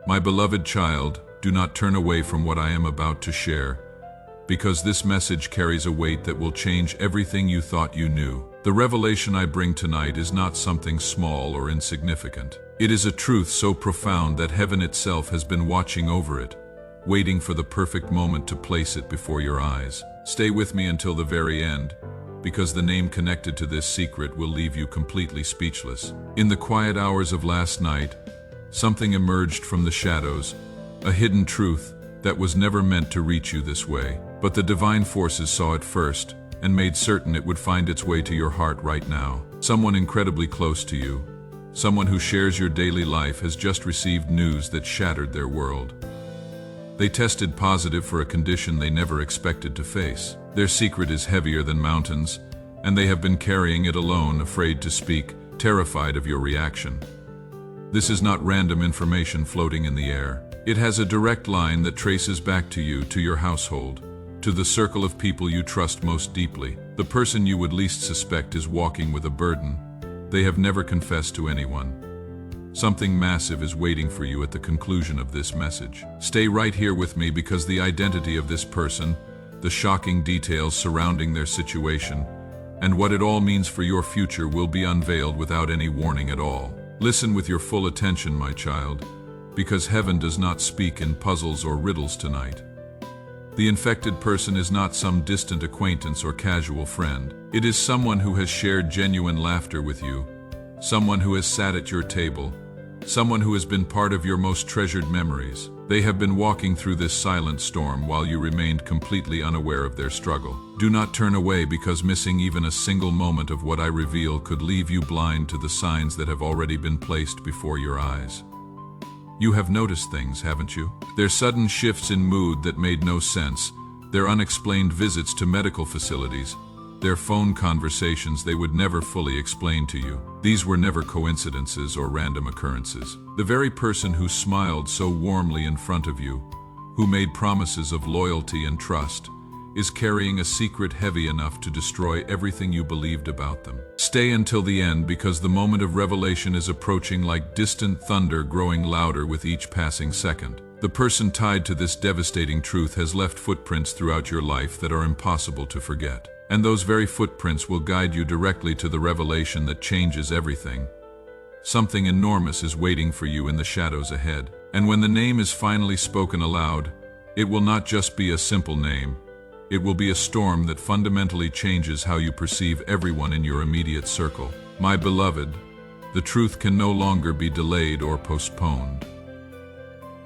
My beloved child, do not turn away from what I am about to share, because this message carries a weight that will change everything you thought you knew. The revelation I bring tonight is not something small or insignificant. It is a truth so profound that heaven itself has been watching over it, waiting for the perfect moment to place it before your eyes. Stay with me until the very end, because the name connected to this secret will leave you completely speechless. In the quiet hours of last night, something emerged from the shadows, a hidden truth that was never meant to reach you this way. But the divine forces saw it first and made certain it would find its way to your heart right now. Someone incredibly close to you, someone who shares your daily life, has just received news that shattered their world. They tested positive for a condition they never expected to face. Their secret is heavier than mountains, and they have been carrying it alone, afraid to speak, terrified of your reaction. This is not random information floating in the air. It has a direct line that traces back to you, to your household, to the circle of people you trust most deeply. The person you would least suspect is walking with a burden they have never confessed to anyone. Something massive is waiting for you at the conclusion of this message. Stay right here with me, because the identity of this person, the shocking details surrounding their situation, and what it all means for your future will be unveiled without any warning at all. Listen with your full attention, my child, because heaven does not speak in puzzles or riddles tonight. The infected person is not some distant acquaintance or casual friend. It is someone who has shared genuine laughter with you, someone who has sat at your table, someone who has been part of your most treasured memories. They have been walking through this silent storm while you remained completely unaware of their struggle. Do not turn away, because missing even a single moment of what I reveal could leave you blind to the signs that have already been placed before your eyes. You have noticed things, haven't you? Their sudden shifts in mood that made no sense, their unexplained visits to medical facilities, their phone conversations they would never fully explain to you. These were never coincidences or random occurrences. The very person who smiled so warmly in front of you, who made promises of loyalty and trust, is carrying a secret heavy enough to destroy everything you believed about them. Stay until the end, because the moment of revelation is approaching like distant thunder, growing louder with each passing second. The person tied to this devastating truth has left footprints throughout your life that are impossible to forget. And those very footprints will guide you directly to the revelation that changes everything. Something enormous is waiting for you in the shadows ahead. And when the name is finally spoken aloud, it will not just be a simple name. It will be a storm that fundamentally changes how you perceive everyone in your immediate circle. My beloved, the truth can no longer be delayed or postponed.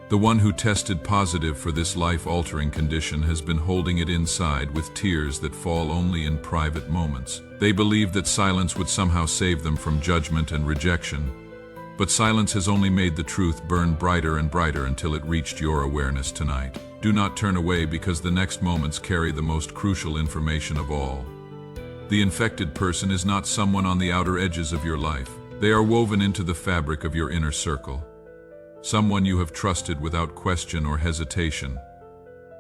The one who tested positive for this life-altering condition has been holding it inside with tears that fall only in private moments. They believed that silence would somehow save them from judgment and rejection, but silence has only made the truth burn brighter and brighter until it reached your awareness tonight. Do not turn away, because the next moments carry the most crucial information of all. The infected person is not someone on the outer edges of your life. They are woven into the fabric of your inner circle. Someone you have trusted without question or hesitation.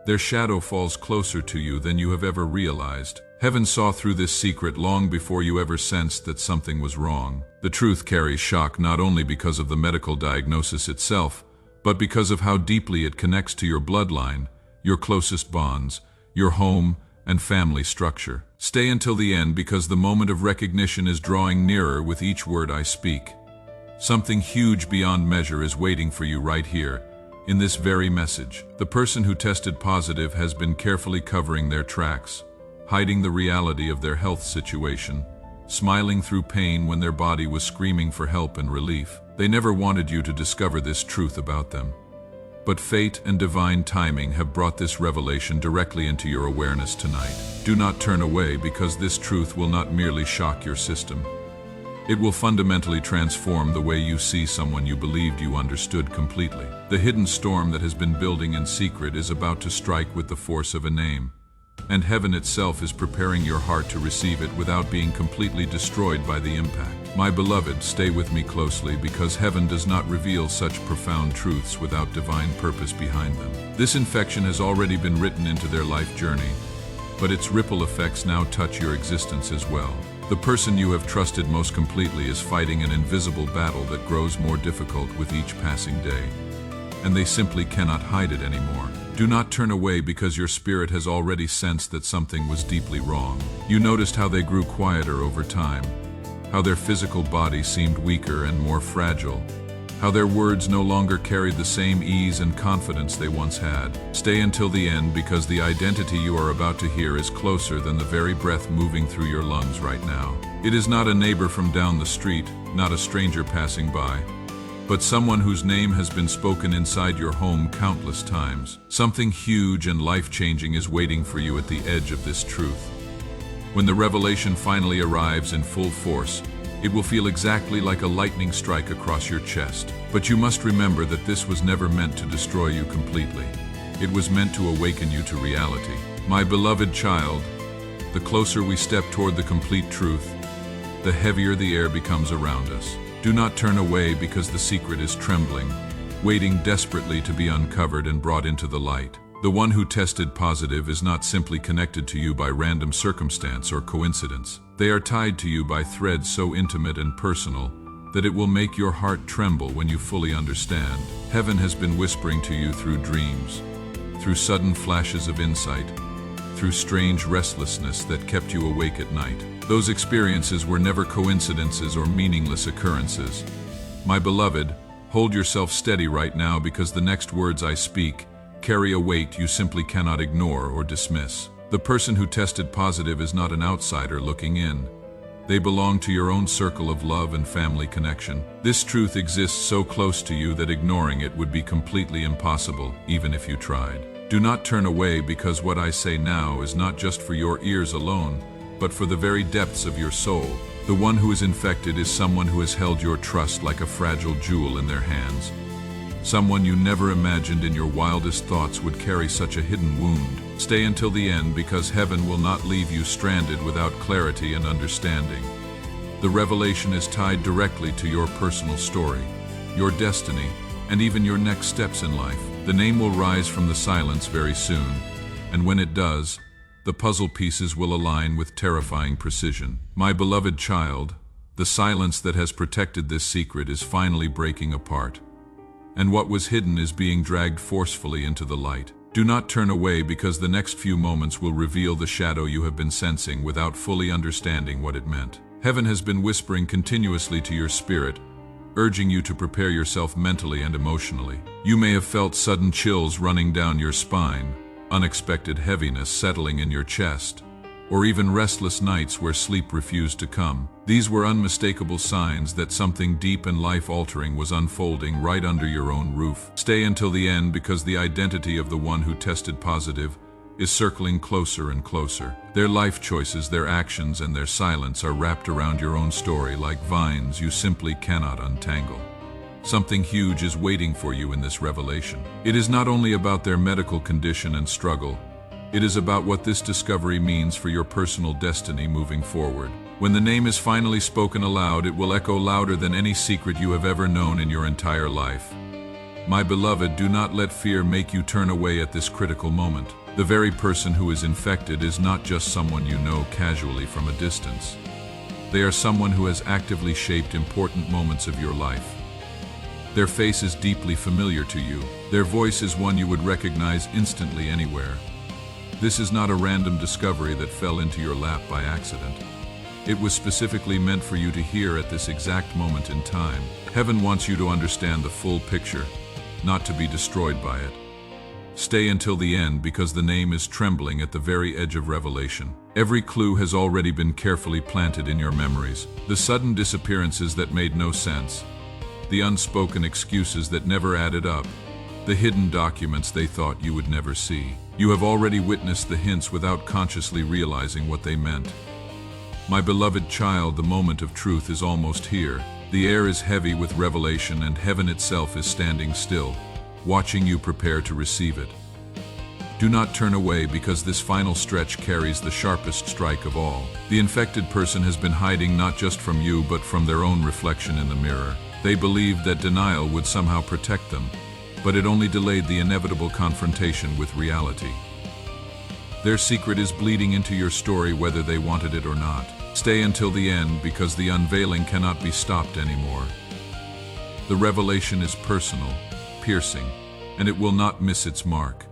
Their shadow falls closer to you than you have ever realized. Heaven saw through this secret long before you ever sensed that something was wrong. The truth carries shock not only because of the medical diagnosis itself, but because of how deeply it connects to your bloodline, your closest bonds, your home and family structure. Stay until the end, because the moment of recognition is drawing nearer with each word I speak. Something huge beyond measure is waiting for you right here, in this very message. The person who tested positive has been carefully covering their tracks, hiding the reality of their health situation, smiling through pain when their body was screaming for help and relief. They never wanted you to discover this truth about them. But fate and divine timing have brought this revelation directly into your awareness tonight. Do not turn away, because this truth will not merely shock your system. It will fundamentally transform the way you see someone you believed you understood completely. The hidden storm that has been building in secret is about to strike with the force of a name, and heaven itself is preparing your heart to receive it without being completely destroyed by the impact. My beloved, stay with me closely, because heaven does not reveal such profound truths without divine purpose behind them. This infection has already been written into their life journey, but its ripple effects now touch your existence as well. The person you have trusted most completely is fighting an invisible battle that grows more difficult with each passing day. and they simply cannot hide it anymore. Do not turn away because your spirit has already sensed that something was deeply wrong. You noticed how they grew quieter over time, how their physical body seemed weaker and more fragile, how their words no longer carried the same ease and confidence they once had. Stay until the end because the identity you are about to hear is closer than the very breath moving through your lungs right now. It is not a neighbor from down the street, not a stranger passing by, but someone whose name has been spoken inside your home countless times. Something huge and life-changing is waiting for you at the edge of this truth. When the revelation finally arrives in full force, it will feel exactly like a lightning strike across your chest. But you must remember that this was never meant to destroy you completely. It was meant to awaken you to reality. My beloved child, the closer we step toward the complete truth, the heavier the air becomes around us. Do not turn away because the secret is trembling, waiting desperately to be uncovered and brought into the light. The one who tested positive is not simply connected to you by random circumstance or coincidence. They are tied to you by threads so intimate and personal that it will make your heart tremble when you fully understand. Heaven has been whispering to you through dreams, through sudden flashes of insight, through strange restlessness that kept you awake at night. Those experiences were never coincidences or meaningless occurrences. My beloved, hold yourself steady right now because the next words I speak carry a weight you simply cannot ignore or dismiss. The person who tested positive is not an outsider looking in. They belong to your own circle of love and family connection. This truth exists so close to you that ignoring it would be completely impossible, even if you tried. Do not turn away because what I say now is not just for your ears alone, but for the very depths of your soul. The one who is infected is someone who has held your trust like a fragile jewel in their hands. Someone you never imagined in your wildest thoughts would carry such a hidden wound. Stay until the end because heaven will not leave you stranded without clarity and understanding. The revelation is tied directly to your personal story, your destiny, and even your next steps in life. The name will rise from the silence very soon, and when it does, the puzzle pieces will align with terrifying precision. My beloved child, the silence that has protected this secret is finally breaking apart, and what was hidden is being dragged forcefully into the light. Do not turn away because the next few moments will reveal the shadow you have been sensing without fully understanding what it meant. Heaven has been whispering continuously to your spirit, urging you to prepare yourself mentally and emotionally. You may have felt sudden chills running down your spine, unexpected heaviness settling in your chest, or even restless nights where sleep refused to come. These were unmistakable signs that something deep and life-altering was unfolding right under your own roof. Stay until the end because the identity of the one who tested positive is circling closer and closer. Their life choices, their actions, and their silence are wrapped around your own story like vines you simply cannot untangle. Something huge is waiting for you in this revelation. It is not only about their medical condition and struggle, it is about what this discovery means for your personal destiny moving forward. When the name is finally spoken aloud, it will echo louder than any secret you have ever known in your entire life. My beloved, do not let fear make you turn away at this critical moment. The very person who is infected is not just someone you know casually from a distance. They are someone who has actively shaped important moments of your life. Their face is deeply familiar to you. Their voice is one you would recognize instantly anywhere. This is not a random discovery that fell into your lap by accident. It was specifically meant for you to hear at this exact moment in time. Heaven wants you to understand the full picture, not to be destroyed by it. Stay until the end because the name is trembling at the very edge of revelation. Every clue has already been carefully planted in your memories. The sudden disappearances that made no sense, the unspoken excuses that never added up, the hidden documents they thought you would never see. You have already witnessed the hints without consciously realizing what they meant. My beloved child, the moment of truth is almost here. The air is heavy with revelation and heaven itself is standing still, watching you prepare to receive it. Do not turn away because this final stretch carries the sharpest strike of all. The infected person has been hiding not just from you but from their own reflection in the mirror. They believed that denial would somehow protect them, but it only delayed the inevitable confrontation with reality. Their secret is bleeding into your story whether they wanted it or not. Stay until the end because the unveiling cannot be stopped anymore. The revelation is personal, piercing, and it will not miss its mark.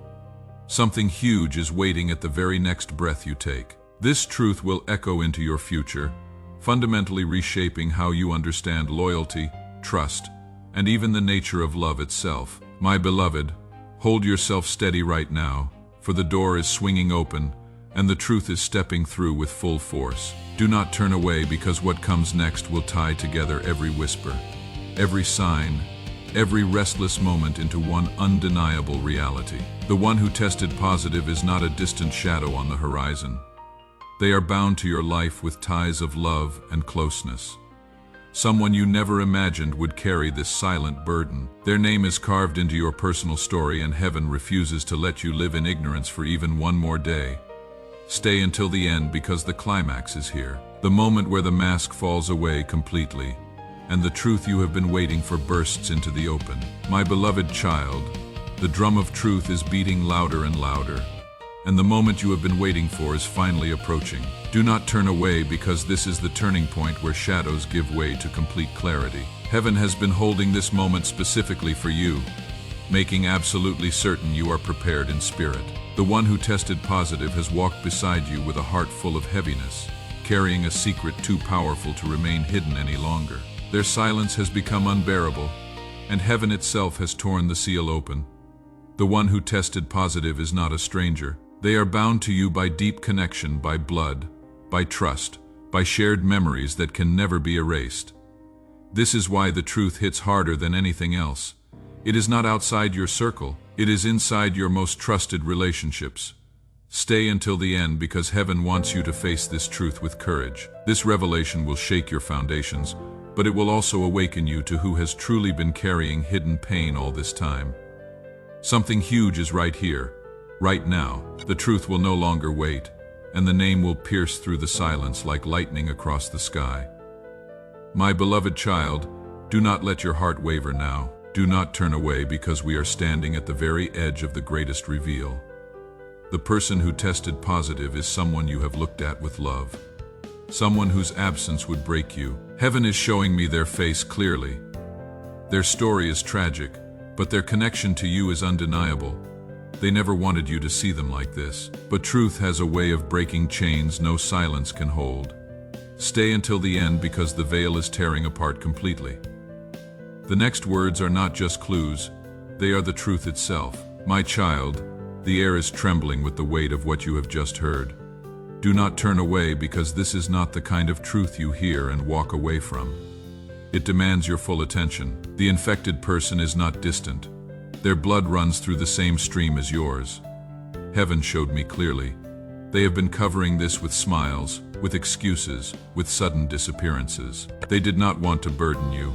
Something huge is waiting at the very next breath you take. This truth will echo into your future, fundamentally reshaping how you understand loyalty, trust, and even the nature of love itself. My beloved, hold yourself steady right now, for the door is swinging open, and the truth is stepping through with full force. Do not turn away, because what comes next will tie together every whisper, every sign, every restless moment into one undeniable reality. The one who tested positive is not a distant shadow on the horizon. They are bound to your life with ties of love and closeness. Someone you never imagined would carry this silent burden. Their name is carved into your personal story, and heaven refuses to let you live in ignorance for even one more day. Stay until the end, because the climax is here. The moment where the mask falls away completely, and the truth you have been waiting for bursts into the open. My beloved child, the drum of truth is beating louder and louder, and the moment you have been waiting for is finally approaching. Do not turn away, because this is the turning point where shadows give way to complete clarity. Heaven has been holding this moment specifically for you, making absolutely certain you are prepared in spirit. The one who tested positive has walked beside you with a heart full of heaviness, carrying a secret too powerful to remain hidden any longer. Their silence has become unbearable, and heaven itself has torn the seal open. The one who tested positive is not a stranger. They are bound to you by deep connection, by blood, by trust, by shared memories that can never be erased. This is why the truth hits harder than anything else. It is not outside your circle, it is inside your most trusted relationships. Stay until the end, because heaven wants you to face this truth with courage. This revelation will shake your foundations, but it will also awaken you to who has truly been carrying hidden pain all this time. Something huge is right here, right now. The truth will no longer wait, and the name will pierce through the silence like lightning across the sky. My beloved child, do not let your heart waver now. Do not turn away, because we are standing at the very edge of the greatest reveal. The person who tested positive is someone you have looked at with love, someone whose absence would break you. Heaven is showing me their face clearly. Their story is tragic, but their connection to you is undeniable. They never wanted you to see them like this, but truth has a way of breaking chains no silence can hold. Stay until the end, because the veil is tearing apart completely. The next words are not just clues, they are the truth itself. My child, the air is trembling with the weight of what you have just heard. Do not turn away, because this is not the kind of truth you hear and walk away from. It demands your full attention. The infected person is not distant. Their blood runs through the same stream as yours. Heaven showed me clearly. They have been covering this with smiles, with excuses, with sudden disappearances. They did not want to burden you,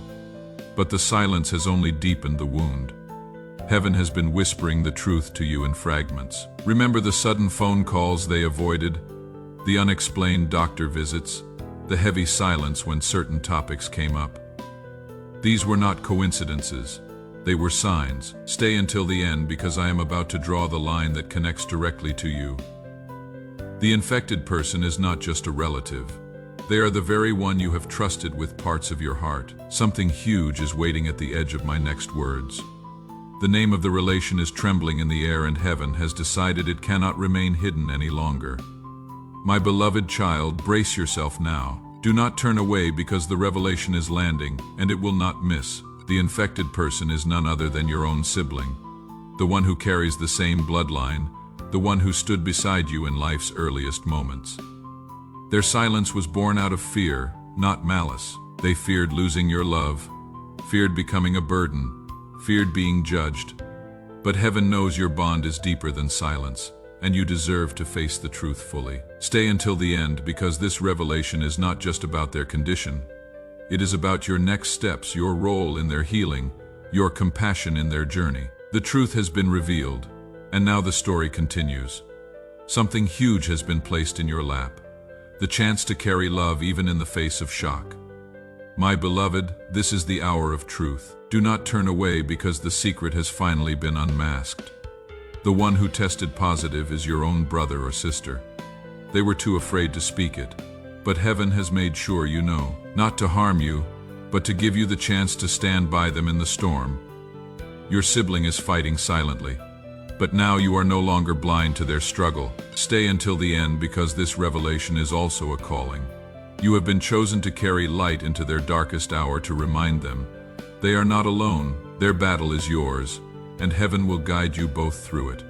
but the silence has only deepened the wound. Heaven has been whispering the truth to you in fragments. Remember the sudden phone calls they avoided, the unexplained doctor visits, the heavy silence when certain topics came up. These were not coincidences. They were signs. Stay until the end, because I am about to draw the line that connects directly to you. The infected person is not just a relative. They are the very one you have trusted with parts of your heart. Something huge is waiting at the edge of my next words. The name of the relation is trembling in the air, and heaven has decided it cannot remain hidden any longer. My beloved child, brace yourself now. Do not turn away, because the revelation is landing, and it will not miss. The infected person is none other than your own sibling, the one who carries the same bloodline, the one who stood beside you in life's earliest moments. Their silence was born out of fear, not malice. They feared losing your love, feared becoming a burden, feared being judged. But heaven knows your bond is deeper than silence, and you deserve to face the truth fully. Stay until the end, because this revelation is not just about their condition. It is about your next steps, your role in their healing, your compassion in their journey. The truth has been revealed, and now the story continues. Something huge has been placed in your lap, the chance to carry love even in the face of shock. My beloved, this is the hour of truth. Do not turn away, because the secret has finally been unmasked. The one who tested positive is your own brother or sister. They were too afraid to speak it, but heaven has made sure you know. Not to harm you, but to give you the chance to stand by them in the storm. Your sibling is fighting silently. But now you are no longer blind to their struggle. Stay until the end because this revelation is also a calling. You have been chosen to carry light into their darkest hour to remind them they are not alone, their battle is yours, and heaven will guide you both through it.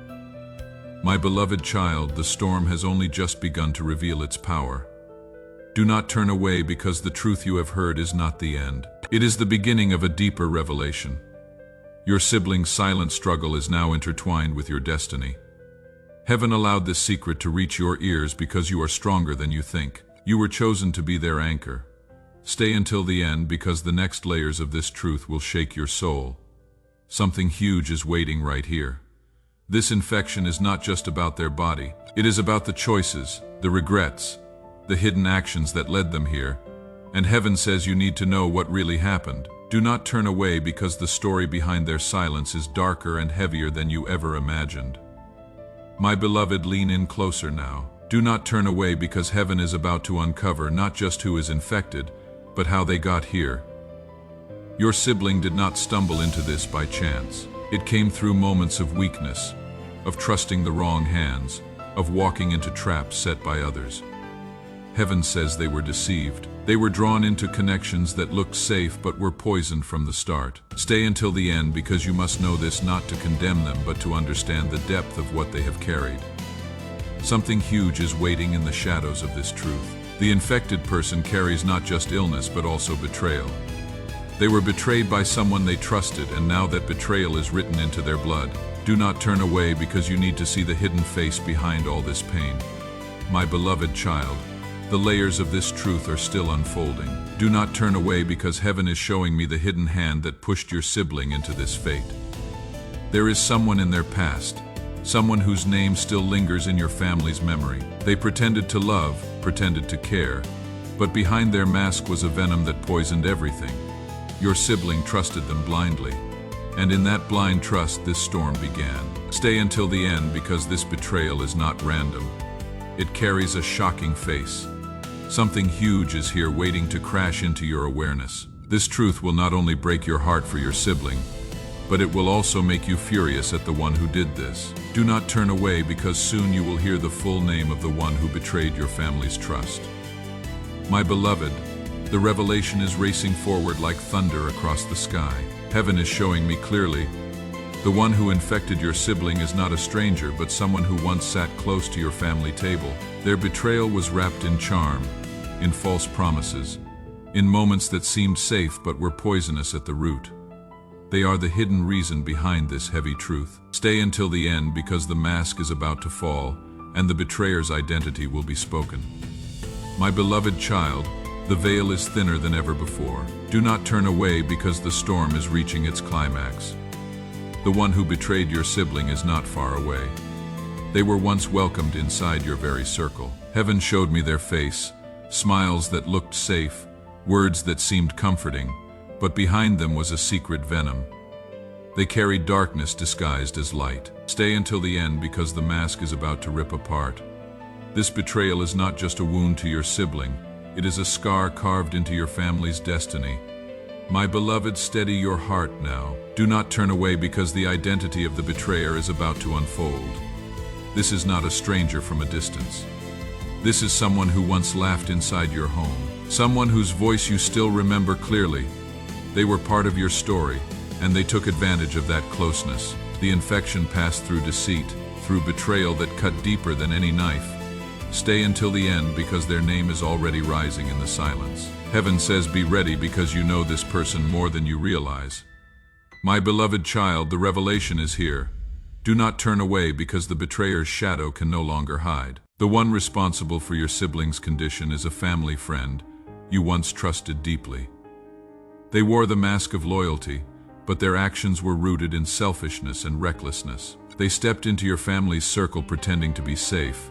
My beloved child, the storm has only just begun to reveal its power. Do not turn away because the truth you have heard is not the end. It is the beginning of a deeper revelation. Your sibling's silent struggle is now intertwined with your destiny. Heaven allowed this secret to reach your ears because you are stronger than you think. You were chosen to be their anchor. Stay until the end because the next layers of this truth will shake your soul. Something huge is waiting right here. This infection is not just about their body. It is about the choices, the regrets, the hidden actions that led them here. And heaven says you need to know what really happened. Do not turn away because the story behind their silence is darker and heavier than you ever imagined. My beloved, lean in closer now. Do not turn away because heaven is about to uncover not just who is infected, but how they got here. Your sibling did not stumble into this by chance. It came through moments of weakness, of trusting the wrong hands, of walking into traps set by others. Heaven says they were deceived. They were drawn into connections that looked safe but were poisoned from the start. Stay until the end because you must know this not to condemn them but to understand the depth of what they have carried. Something huge is waiting in the shadows of this truth. The infected person carries not just illness but also betrayal. They were betrayed by someone they trusted, and now that betrayal is written into their blood. Do not turn away because you need to see the hidden face behind all this pain. My beloved child, the layers of this truth are still unfolding. Do not turn away because heaven is showing me the hidden hand that pushed your sibling into this fate. There is someone in their past, someone whose name still lingers in your family's memory. They pretended to love, pretended to care, but behind their mask was a venom that poisoned everything. Your sibling trusted them blindly, and in that blind trust this storm began. Stay until the end because this betrayal is not random. It carries a shocking face. Something huge is here waiting to crash into your awareness. This truth will not only break your heart for your sibling, but it will also make you furious at the one who did this. Do not turn away because soon you will hear the full name of the one who betrayed your family's trust. My beloved, the revelation is racing forward like thunder across the sky. Heaven is showing me clearly. The one who infected your sibling is not a stranger, but someone who once sat close to your family table. Their betrayal was wrapped in charm, in false promises, in moments that seemed safe but were poisonous at the root. They are the hidden reason behind this heavy truth. Stay until the end because the mask is about to fall and the betrayer's identity will be spoken. My beloved child, the veil is thinner than ever before. Do not turn away because the storm is reaching its climax. The one who betrayed your sibling is not far away. They were once welcomed inside your very circle. Heaven showed me their face, smiles that looked safe, words that seemed comforting, but behind them was a secret venom. They carried darkness disguised as light. Stay until the end because the mask is about to rip apart. This betrayal is not just a wound to your sibling, it is a scar carved into your family's destiny. My beloved, steady your heart now. Do not turn away because the identity of the betrayer is about to unfold. This is not a stranger from a distance. This is someone who once laughed inside your home, someone whose voice you still remember clearly. They were part of your story, and they took advantage of that closeness. The infection passed through deceit, through betrayal that cut deeper than any knife. Stay until the end because their name is already rising in the silence. Heaven says be ready because you know this person more than you realize. My beloved child, the revelation is here. Do not turn away because the betrayer's shadow can no longer hide. The one responsible for your sibling's condition is a family friend you once trusted deeply. They wore the mask of loyalty, but their actions were rooted in selfishness and recklessness. They stepped into your family's circle pretending to be safe,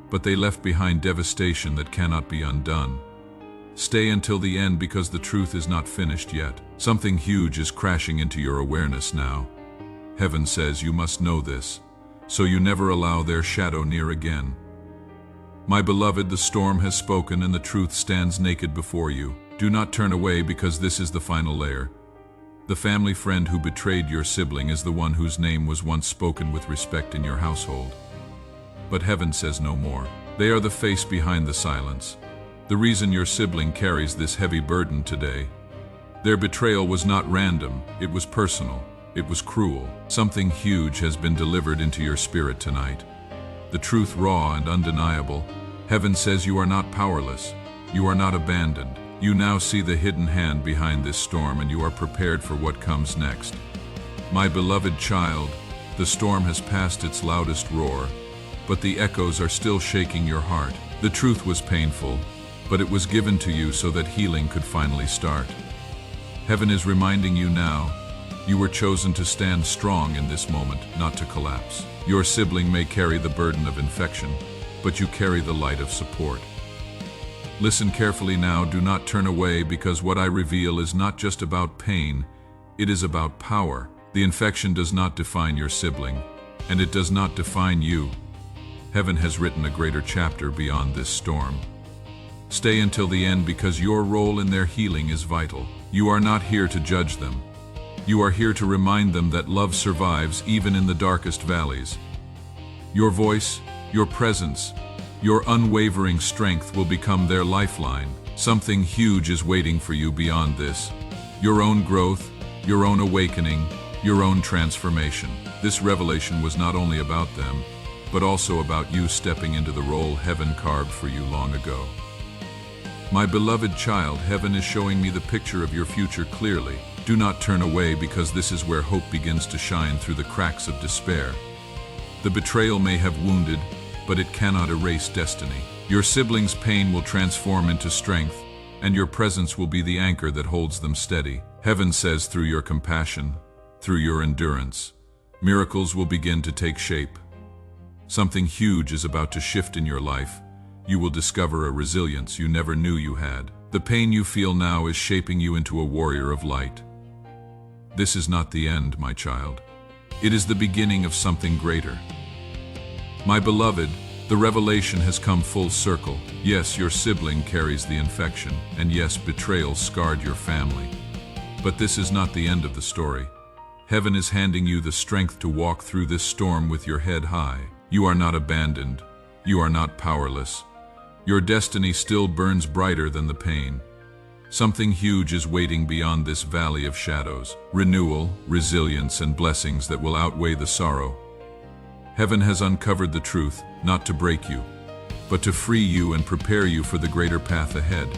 but they left behind devastation that cannot be undone. Stay until the end because the truth is not finished yet. Something huge is crashing into your awareness now. Heaven says you must know this, so you never allow their shadow near again. My beloved, the storm has spoken and the truth stands naked before you. Do not turn away because this is the final layer. The family friend who betrayed your sibling is the one whose name was once spoken with respect in your household. But heaven says no more. They are the face behind the silence. The reason your sibling carries this heavy burden today. Their betrayal was not random, it was personal, it was cruel. Something huge has been delivered into your spirit tonight. The truth raw and undeniable. Heaven says you are not powerless, you are not abandoned. You now see the hidden hand behind this storm and you are prepared for what comes next. My beloved child, the storm has passed its loudest roar, but the echoes are still shaking your heart. The truth was painful, but it was given to you so that healing could finally start. Heaven is reminding you now, you were chosen to stand strong in this moment, not to collapse. Your sibling may carry the burden of infection, but you carry the light of support. Listen carefully now, do not turn away, because what I reveal is not just about pain, it is about power. The infection does not define your sibling, and it does not define you. Heaven has written a greater chapter beyond this storm. Stay until the end because your role in their healing is vital. You are not here to judge them. You are here to remind them that love survives even in the darkest valleys. Your voice, your presence, your unwavering strength will become their lifeline. Something huge is waiting for you beyond this. Your own growth, your own awakening, your own transformation. This revelation was not only about them, but also about you stepping into the role heaven carved for you long ago. My beloved child, heaven is showing me the picture of your future clearly. Do not turn away because this is where hope begins to shine through the cracks of despair. The betrayal may have wounded, but it cannot erase destiny. Your siblings' pain will transform into strength, and your presence will be the anchor that holds them steady. Heaven says through your compassion, through your endurance, miracles will begin to take shape. Something huge is about to shift in your life. You will discover a resilience you never knew you had. The pain you feel now is shaping you into a warrior of light. This is not the end, my child. It is the beginning of something greater. My beloved, the revelation has come full circle. Yes, your sibling carries the infection, and yes, betrayal scarred your family. But this is not the end of the story. Heaven is handing you the strength to walk through this storm with your head high. You are not abandoned. You are not powerless. Your destiny still burns brighter than the pain. Something huge is waiting beyond this valley of shadows. Renewal, resilience, and blessings that will outweigh the sorrow. Heaven has uncovered the truth, not to break you, but to free you and prepare you for the greater path ahead.